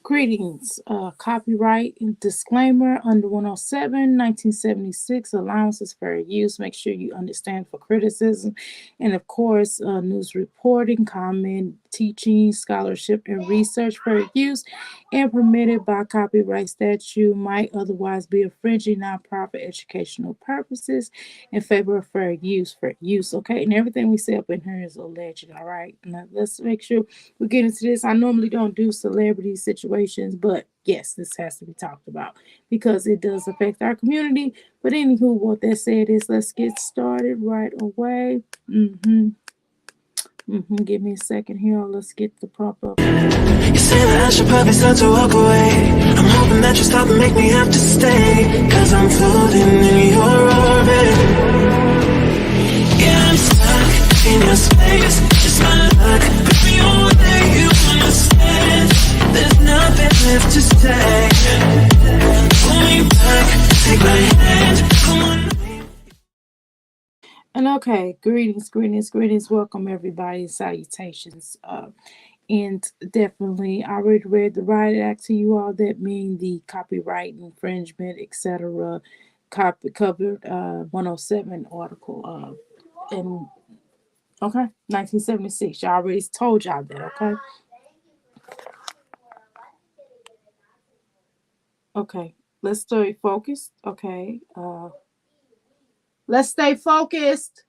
Greetings. Copyright and disclaimer under 107, 1976, allowances for use. Make sure you understand for criticism. And of course, news reporting, comment, teaching, scholarship, and research for use and permitted by copyright statute might otherwise be infringing nonprofit educational purposes in favor of fair use for use. Okay. And everything we say up in here is alleged. All right. Now let's make sure we get into this. I normally don't do celebrity situations, but yes, this has to be talked about because it does affect our community. But anywho, what that said is let's get started right away. Give me a second here. Let's get the prop up. You say that I should probably start to walk away. I'm hoping that you stop and make me have to stay, cause I'm floating in your orbit. Yeah, I'm stuck in your space. It's my luck. Put me away, you understand. There's nothing left to say. Pull me back, take my hand. Come on. And okay, greetings. Welcome everybody. Salutations. And definitely, I already read the riot act to you all. That mean the copyright infringement, etc. Covered 107 article. And okay, 1976. Y'all already told y'all that. Okay. Let's stay focused. Okay. Let's stay focused.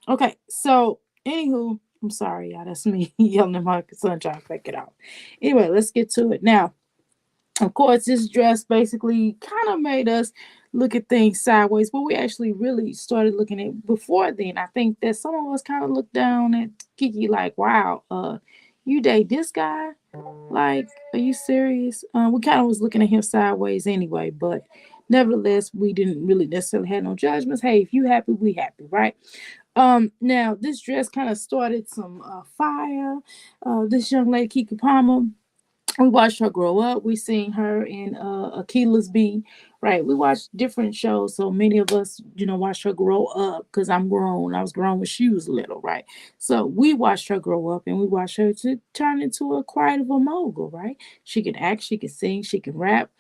Okay, so anywho, I'm sorry, y'all. That's me yelling at my son trying to fake it out. Anyway, let's get to it. Now, of course, this dress basically kind of made us look at things sideways, but we actually really started looking at before then. I think that some of us kind of looked down at KeKe like, wow, you date this guy? Like, are you serious? We kind of was looking at him sideways anyway, but nevertheless, we didn't really necessarily have no judgments. Hey, if you happy, we happy, right? Now this dress kind of started some fire. This young lady, KeKe Palmer, we watched her grow up. We seen her in Akila's B, right? We watched different shows, so many of us, watched her grow up because I'm grown. I was grown when she was little, right? So we watched her grow up, and we watched her to turn into a quite of a mogul, right? She can act, she can sing, she can rap.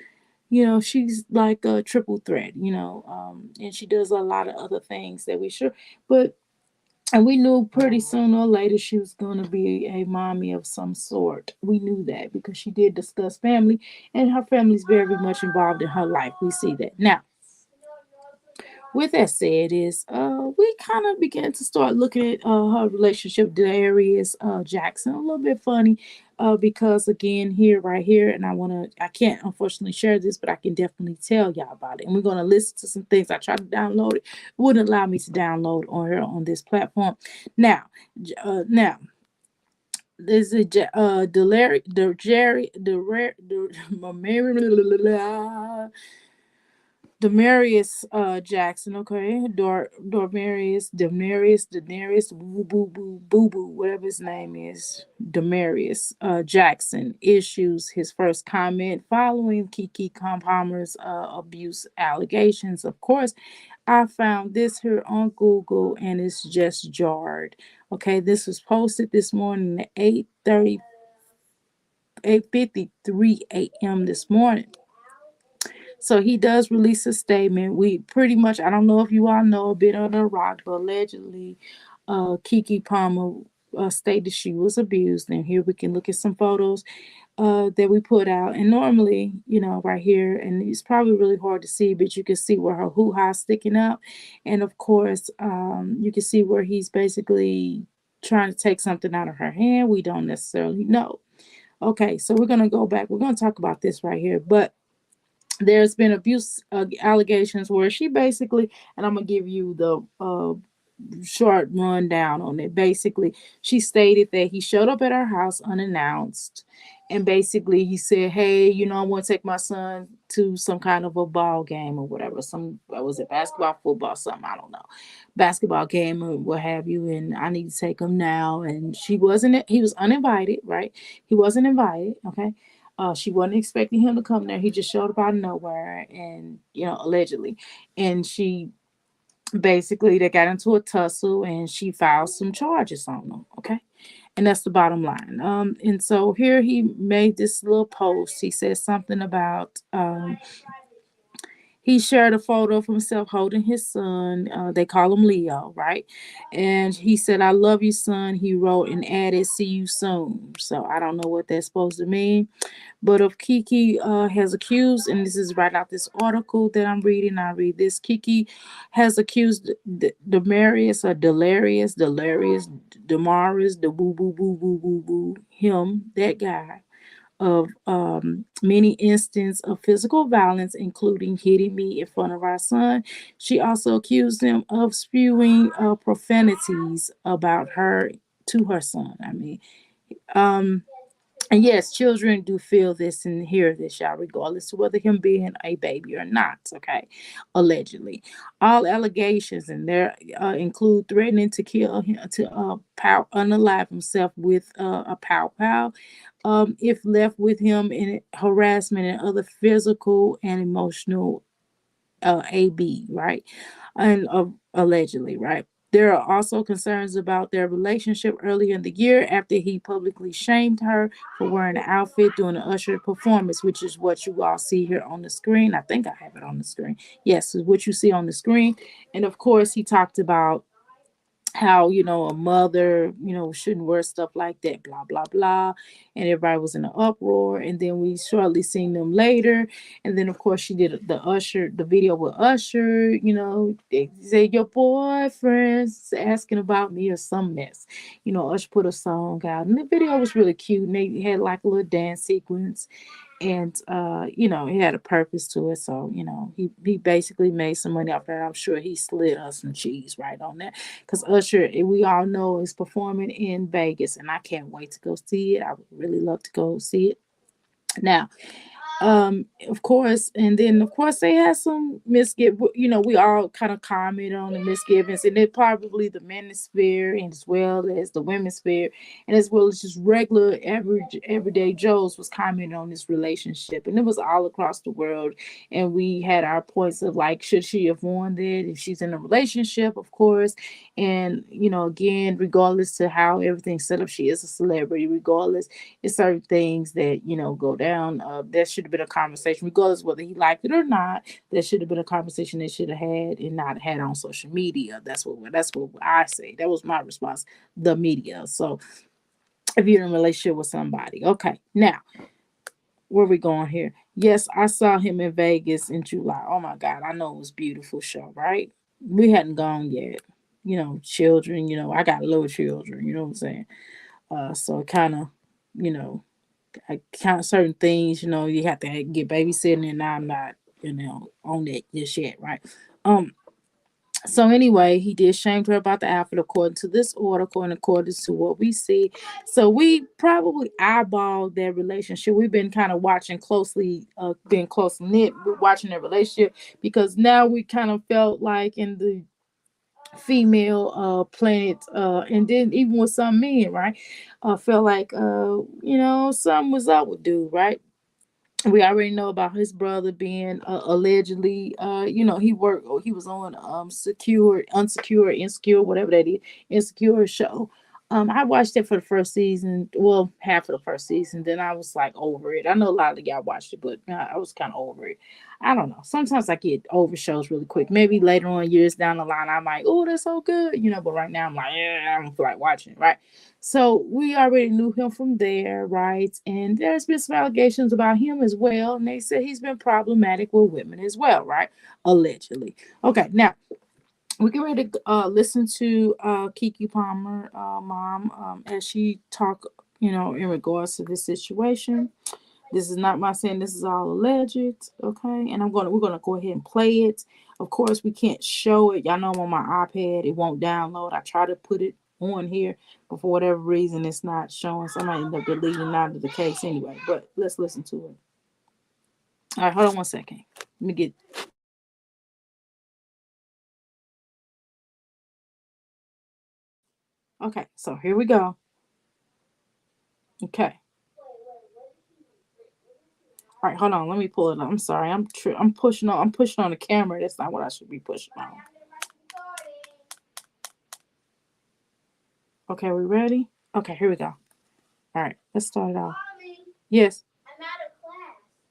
She's like a triple threat, and she does a lot of other things that we sure, but and we knew pretty sooner or later she was going to be a mommy of some sort. We knew that because she did discuss family, and her family's very much involved in her life. We see that. Now, with that said, is we kind of began to start looking at her relationship with Darius Jackson. A little bit funny, because again, right here, and I can't unfortunately share this, but I can definitely tell y'all about it. And we're gonna listen to some things. I tried to download it, wouldn't allow me to download on this platform. Now, there's a Demarius Jackson, okay, Demarius, boo boo boo boo boo, whatever his name is, Demarius Jackson issues his first comment following KeKe Palmer's abuse allegations. Of course, I found this here on Google and it's just jarred. Okay, this was posted this morning at 8:53 a.m. this morning. So he does release a statement. We pretty much, I don't know if you all know, a bit on the rock, but allegedly, KeKe Palmer stated she was abused. And here we can look at some photos that we put out. And normally, right here, and it's probably really hard to see, but you can see where her hoo-ha's sticking up. And of course, you can see where he's basically trying to take something out of her hand. We don't necessarily know. Okay, so we're going to go back. We're going to talk about this right here. But there's been abuse allegations where she basically, and I'm gonna give you the short rundown on it. Basically, she stated that he showed up at her house unannounced, and basically he said, "Hey, I want to take my son to some kind of a ball game or whatever. Some was it basketball, football, something I don't know, basketball game or what have you, and I need to take him now." And she wasn't. He was uninvited, right? He wasn't invited. Okay. She wasn't expecting him to come there. He just showed up out of nowhere, and allegedly, and she basically they got into a tussle, and she filed some charges on him. Okay, And that's the bottom line. And so here he made this little post. He said something about he shared a photo of himself holding his son. They call him Leo, right? And he said, "I love you, son." He wrote and added, "See you soon." So I don't know what that's supposed to mean. But if KeKe has accused, and this is right out this article that I'm reading, I read this. KeKe has accused Demarius or Demaris, the boo boo boo boo boo boo, him, that guy, of many instances of physical violence, including hitting me in front of our son. She also accused him of spewing profanities about her to her son. I mean, um, and yes, children do feel this and hear this, y'all, regardless of whether him being a baby or not. Okay, allegedly, all allegations and there include threatening to kill him, to unalive himself with a pow pow, if left with him, in harassment and other physical and emotional AB, right? And allegedly, right? There are also concerns about their relationship earlier in the year after he publicly shamed her for wearing an outfit during the Usher performance, which is what you all see here on the screen. I think I have it on the screen. Yes, is what you see on the screen. And of course, he talked about how, a mother, shouldn't wear stuff like that, blah blah blah, and everybody was in an uproar. And then we shortly seen them later, and then of course she did the video with Usher. They say your boyfriend's asking about me or some mess. Usher put a song out, and the video was really cute, and they had like a little dance sequence, and it had a purpose to it. So he basically made some money off that. I'm sure he slid us some cheese right on that, because Usher, we all know, is performing in Vegas, and I can't wait to go see it. I would really love to go see it. Now, of course, and then of course they had some misgive. We all kind of commented on the misgivings, and it probably the men's sphere, and as well as the women's sphere, and as well as just regular average everyday Joes was commenting on this relationship, and it was all across the world. And we had our points of like, should she have warned it if she's in a relationship, of course, and again, regardless to how everything's set up, she is a celebrity. Regardless, it's certain things that go down. There should have been a conversation, regardless whether he liked it or not. There should have been a conversation they should have had and not had on social media. That's what I say. That was my response. The media. So if you're in a relationship with somebody, okay. Now, where we going here? Yes, I saw him in Vegas in July. Oh my God, I know it was a beautiful show, right? We hadn't gone yet. Children. I got little children. You know what I'm saying? So kind of, you know, I count certain things, you have to get babysitting, and I'm not, on that just yet, right? Um, so anyway, he did shame her about the outfit according to this article and according to what we see. So we probably eyeballed their relationship. We've been kind of watching closely, being close knit, watching their relationship, because now we kind of felt like in the female planet, and then even with some men, right, felt like something was up with dude, right? We already know about his brother being allegedly, he was on secure unsecure insecure, whatever that is, insecure show. I watched it for the first season, well, half of the first season, then I was like over it. I know a lot of y'all watched it, but I was kind of over it. I don't know, sometimes I get over shows really quick. Maybe later on, years down the line, I might, oh, that's so good, but right now I'm like, yeah, I don't feel like watching it, right? So we already knew him from there, right? And there's been some allegations about him as well. And they said he's been problematic with women as well, right? Allegedly. Okay, now we get ready to listen to KeKe Palmer, mom, as she talk, in regards to this situation. This is not my saying. This is all alleged, okay? And we're gonna go ahead and play it. Of course, we can't show it. Y'all know I'm on my iPad. It won't download. I try to put it on here, but for whatever reason, it's not showing. So I might end up deleting out of the case anyway. But let's listen to it. All right, hold on one second. Let me get. Okay, so here we go. Okay. All right, hold on. Let me pull it up. I'm sorry. I'm pushing on. I'm pushing on the camera. That's not what I should be pushing on. Okay, we ready? Okay, here we go. All right, let's start it off. Yes.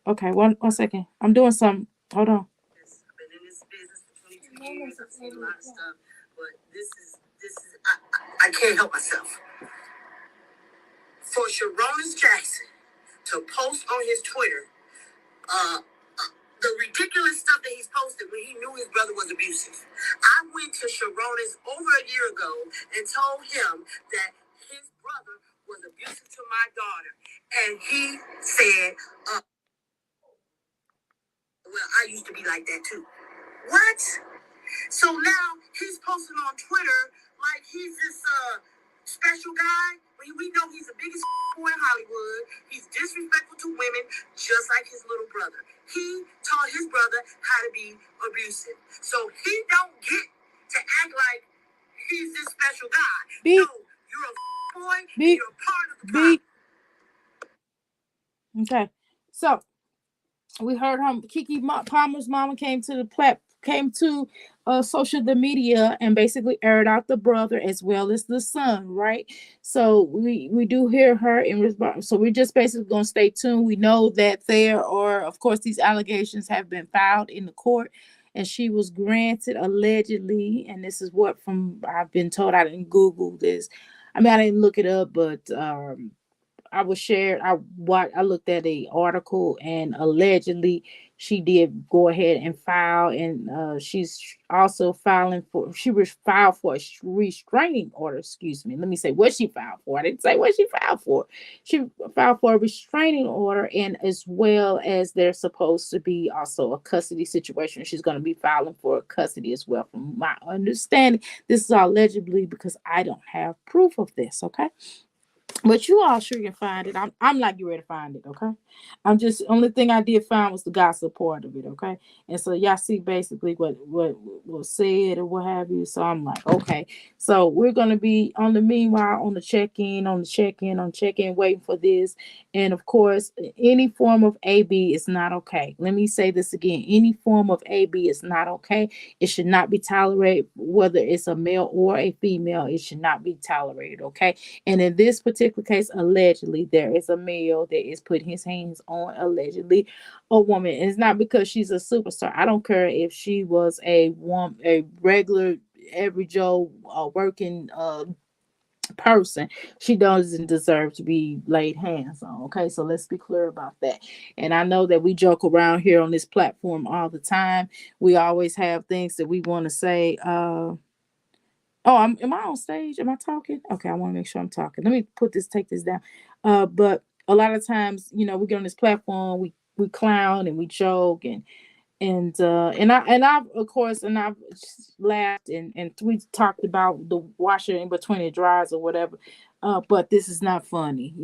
Okay, one second. I'm doing something. Hold on. I've been in this business for 22 years. I've seen a lot of stuff, but I can't help myself. For Sharonis Jackson to post on his Twitter, uh, the ridiculous stuff that he's posted when he knew his brother was abusive. I went to Sharonis over a year ago and told him that his brother was abusive to my daughter, and he said, "Well, I used to be like that too." What? So now he's posting on Twitter like he's this special guy. We know he's the biggest boy in Hollywood. He's disrespectful to women, just like his little brother. He taught his brother how to be abusive. So he don't get to act like he's this special guy. Beep. No, you're a boy Beep. and you're a part of the Beep. problem. Okay, so we heard her. KeKe Palmer's mama came to social media and basically aired out the brother as well as the son, right? So we do hear her in response. So we're just basically gonna stay tuned. We know that there are, of course, these allegations have been filed in the court, and she was granted allegedly, and this is what from I've been told. I didn't Google this. I mean, I didn't look it up, but I was shared. I looked at a article, and allegedly she did go ahead and file, and she's also filing for. She was filed for a restraining order. Excuse me. Let me say what she filed for. I didn't say what she filed for. She filed for a restraining order, and as well as there's supposed to be also a custody situation. She's going to be filing for custody as well, from my understanding. This is allegedly because I don't have proof of this. Okay. But you all sure can find it. I'm not getting ready to find it, okay? I'm just only thing I did find was the gossip part of it, okay? And so y'all see basically what was said or what have you. So I'm like, okay. So we're gonna be on the meanwhile on the check-in, waiting for this. And of course, any form of AB is not okay. Let me say this again. Any form of AB is not okay. It should not be tolerated, whether it's a male or a female, it should not be tolerated, okay? And in this particular case, allegedly, there is a male that is putting his hands on allegedly a woman. And it's not because she's a superstar. I don't care if she was a regular, every Joe working person. She doesn't deserve to be laid hands on. Okay, so let's be clear about that. And I know that we joke around here on this platform all the time. We always have things that we want to say. Oh, am I on stage? Am I talking? Okay, I want to make sure I'm talking. Let me take this down. But a lot of times, we get on this platform, we clown and we joke and I've of course and I've laughed and we talked about the washer in between the dries or whatever. But this is not funny.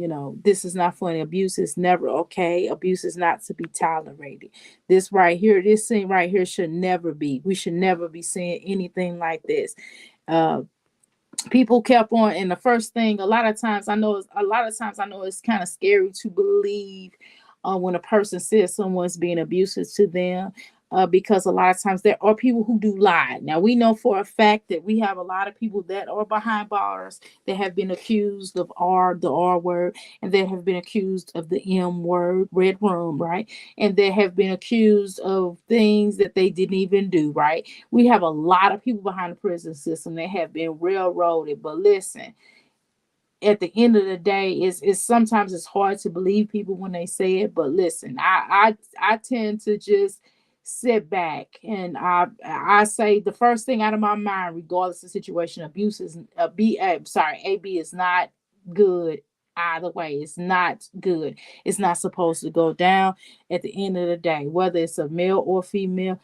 This is not funny. Abuse is never okay. Abuse is not to be tolerated. This scene right here should never be. We should never be seeing anything like this. Uh, People kept on, and the first thing, a lot of times I know it's kind of scary to believe when a person says someone's being abusive to them, because a lot of times there are people who do lie. Now we know for a fact that we have a lot of people that are behind bars that have been accused of the R word, and that have been accused of the M word, red room, right? And they have been accused of things that they didn't even do, right? We have a lot of people behind the prison system that have been railroaded. But listen, at the end of the day, it's sometimes it's hard to believe people when they say it. But listen, I tend to just sit back and I say the first thing out of my mind, regardless of the situation, abuse is AB is not good. Either way, it's not good. It's not supposed to go down. At the end of the day, whether it's a male or female,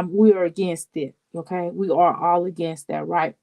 we are against it. Okay, we are all against that, right?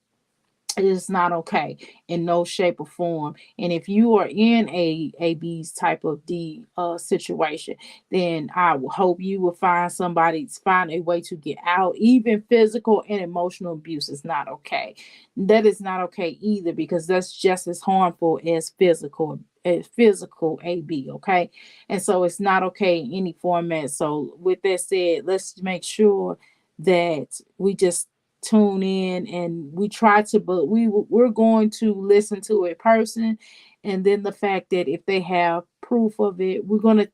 It is not okay in no shape or form. And if you are in a B's type of D situation, then I will hope you will find a way to get out. Even physical and emotional abuse is not okay. That is not okay either, because that's just as harmful as physical AB. Okay, and so it's not okay in any format. So with that said, let's make sure that we just tune in, and we try to, but we're going to listen to a person, and then the fact that if they have proof of it, we're gonna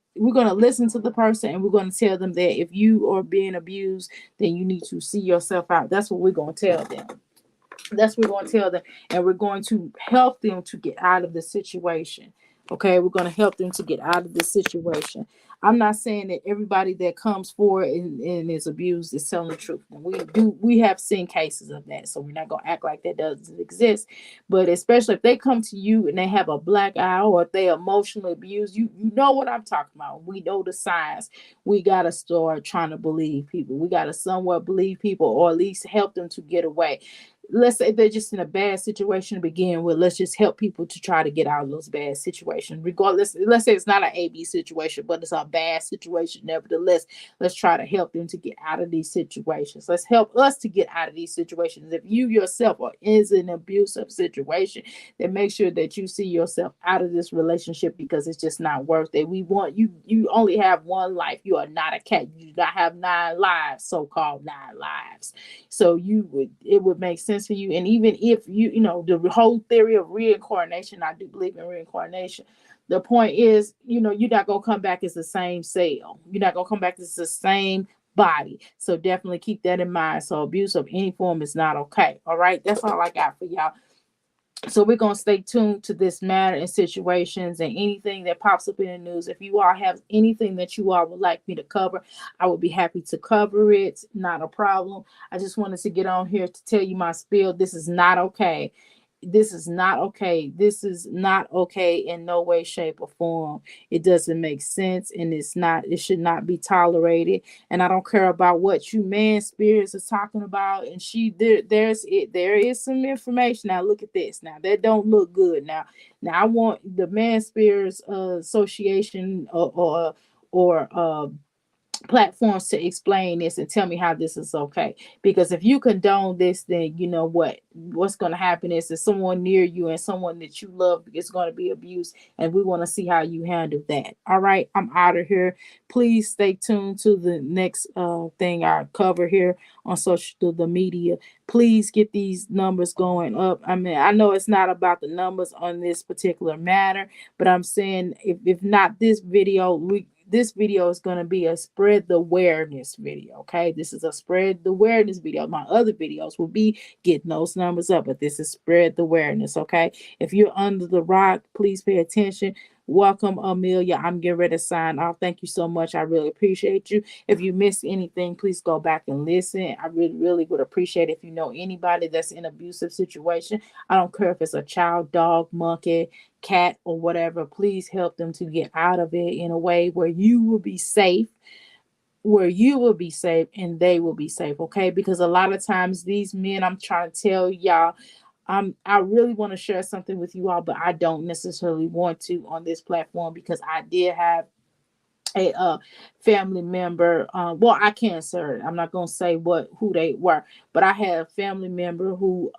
listen to the person, and we're gonna tell them that if you are being abused, then you need to see yourself out. That's what we're gonna tell them. That's what we're going to tell them, and we're going to help them to get out of the situation. Okay, we're going to help them to get out of this situation. I'm not saying that everybody that comes forward and is abused is telling the truth. And we have seen cases of that, so we're not going to act like that doesn't exist. But especially if they come to you and they have a black eye, or if they emotionally abused, you know what I'm talking about. We know the signs. We got to start trying to believe people. We got to somewhat believe people, or at least help them to get away. Let's say they're just in a bad situation to begin with. Let's just help people to try to get out of those bad situations. Regardless, let's say it's not an A B situation, but it's a bad situation. Nevertheless, let's try to help them to get out of these situations. Let's help us to get out of these situations. If you yourself are in an abusive situation, then make sure that you see yourself out of this relationship, because it's just not worth it. We want you. You only have one life. You are not a cat. You do not have 9 lives, so-called 9 lives. So it would make sense for you. And even if the whole theory of reincarnation, I do believe in reincarnation. The point is, you're not gonna come back as the same cell. You're not gonna come back as the same body. So definitely keep that in mind. So abuse of any form is not okay. All right, that's all I got for y'all. So we're going to stay tuned to this matter and situations and anything that pops up in the news. If you all have anything that you all would like me to cover, I would be happy to cover it. Not a problem. I just wanted to get on here to tell you my spiel. This is not okay. This is not okay. This is not okay in no way, shape, or form. It doesn't make sense, and it should not be tolerated. And I don't care about what you man spirits is talking about. And there is some information. Now look at this. Now that don't look good. Now I want the man spirits association, or platforms to explain this and tell me how this is okay. Because if you condone this, then you know what's going to happen is that someone near you and someone that you love is going to be abused, and we want to see how you handle that. All right, I'm out of here. Please stay tuned to the next thing I cover here on social the media. Please get these numbers going up. I mean, I know it's not about the numbers on this particular matter, but I'm saying if not this video, this video is going to be a spread the awareness video. Okay, this is a spread the awareness video. My other videos will be getting those numbers up, but this is spread the awareness. Okay, if you're under the rock, please pay attention. Welcome, Amelia. I'm getting ready to sign off. Thank you so much. I really appreciate you. If you missed anything, please go back and listen. I really, really would appreciate it. If you know anybody that's in an abusive situation, I don't care if it's a child, dog, monkey, cat, or whatever, please help them to get out of it in a way where you will be safe, and they will be safe. Okay, because a lot of times these men, I'm trying to tell y'all, I really want to share something with you all, but I don't necessarily want to on this platform, because I did have a family member. Well, I can't say, I'm not gonna say who they were, but I had a family member who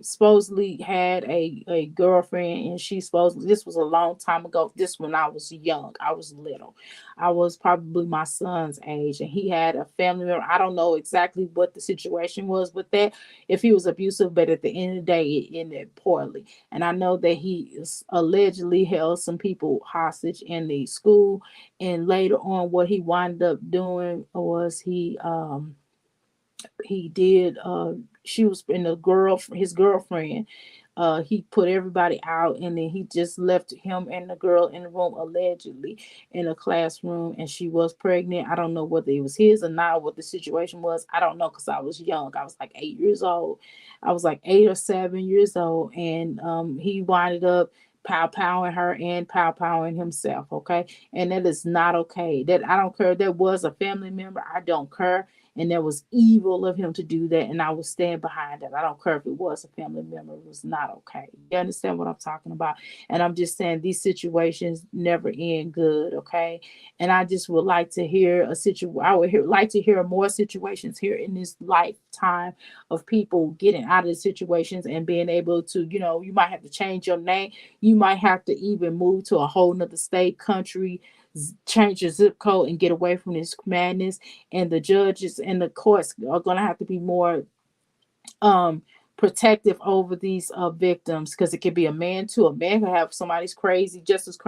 supposedly had a girlfriend, and she supposedly, this was a long time ago, this when I was young, I was little, I was probably my son's age, and he had a family member. I don't know exactly what the situation was with that, if he was abusive, but at the end of the day it ended poorly. And I know that he allegedly held some people hostage in the school, and later on what he wound up doing was he did she was in the girl his girlfriend, he put everybody out, and then he just left him and the girl in the room, allegedly in a classroom, and she was pregnant. I don't know whether it was his or not, what the situation was. I don't know, because I was young. I was like 8 years old. I was like 8 or 7 years old, and he winded up pow-powing her and pow-powing himself. Okay, and that is not okay. That I don't care, that was a family member, I don't care. And there was evil of him to do that, and I will stand behind that. I don't care if it was a family member, it was not okay. You understand what I'm talking about? And I'm just saying these situations never end good, okay? And I just would like to hear like to hear more situations here in this lifetime of people getting out of the situations and being able to, you might have to change your name, you might have to even move to a whole nother state, country, change your zip code and get away from this madness. And the judges and the courts are going to have to be more um protective over these victims, because it could be a man too. A man could have somebody's crazy just as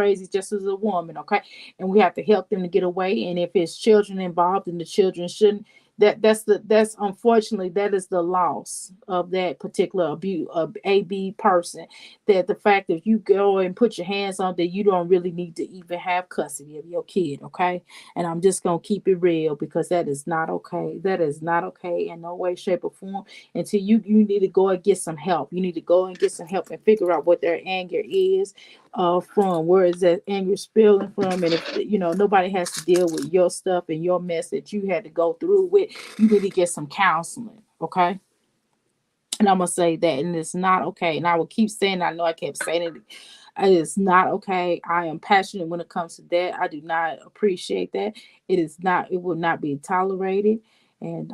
a woman. Okay, and we have to help them to get away. And if it's children involved, then the children shouldn't. That's unfortunately, that is the loss of that particular abuse of AB person. That the fact that you go and put your hands on, that you don't really need to even have custody of your kid. Okay, and I'm just gonna keep it real, because that is not okay. That is not okay in no way, shape, or form. Until you need to go and get some help. You need to go and get some help and figure out what their anger is from. Where is that anger spilling from? And if nobody has to deal with your stuff and your mess that you had to go through with, you need to get some counseling. Okay. And I'm gonna say that, and it's not okay. And I will keep saying, I know I kept saying it. It is not okay. I am passionate when it comes to that. I do not appreciate that. It is not. It will not be tolerated. And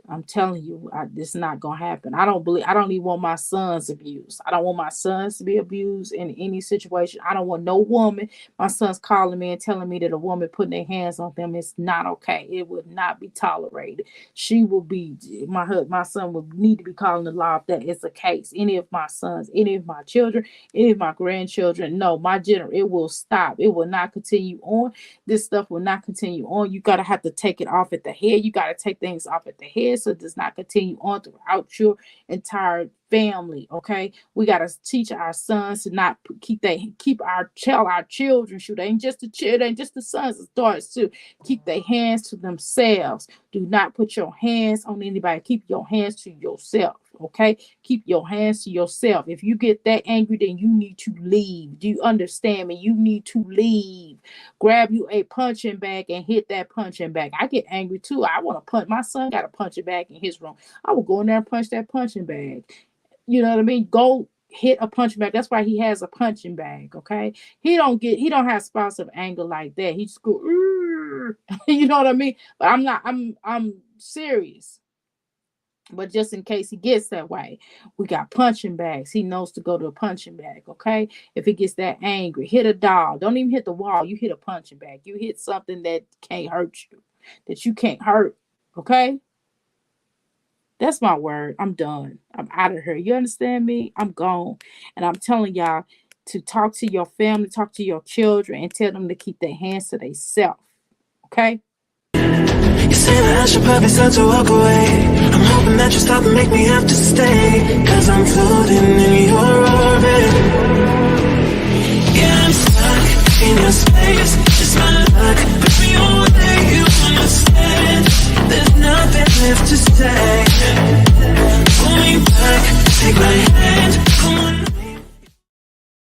I'm telling you, it's not gonna happen. I don't believe. I don't even want my sons abused. I don't want my sons to be abused in any situation. I don't want no woman. My son's calling me and telling me that a woman putting their hands on them is not okay. It would not be tolerated. She will be. My son will need to be calling the law if that is the case. Any of my sons, any of my children, any of my grandchildren. No, it will stop. It will not continue on. This stuff will not continue on. You gotta have to take it off at the head. You gotta take things off at the head, so it does not continue on throughout your entire family. Okay, we got to teach our sons to not keep our children. Shoot, ain't just the sons, it's daughters too. Keep their hands to themselves. Do not put your hands on anybody. Keep your hands to yourself. Okay, keep your hands to yourself. If you get that angry, then you need to leave. Do you understand me? You need to leave. Grab you a punching bag and hit that punching bag. I get angry too. I want to punch. My son got a punching bag in his room. I will go in there and punch that punching bag. You know what I mean? Go hit a punching bag. That's why he has a punching bag. Okay, he don't have spots of anger like that. He just go, you know what I mean? But I'm not. I'm serious. But just in case he gets that way, we got punching bags. He knows to go to a punching bag, okay? If he gets that angry, hit a doll. Don't even hit the wall. You hit a punching bag. You hit something that can't hurt you, that you can't hurt, okay? That's my word. I'm done. I'm out of here. You understand me? I'm gone. And I'm telling y'all to talk to your family, talk to your children, and tell them to keep their hands to themselves, okay? You say that I should probably start to walk away. I'm hoping that you stop and make me have to stay, 'cause I'm floating in your orbit. Yeah, I'm stuck in your space. It's my luck. Push me away, you understand. There's nothing left to say. Pull me back, take my hand.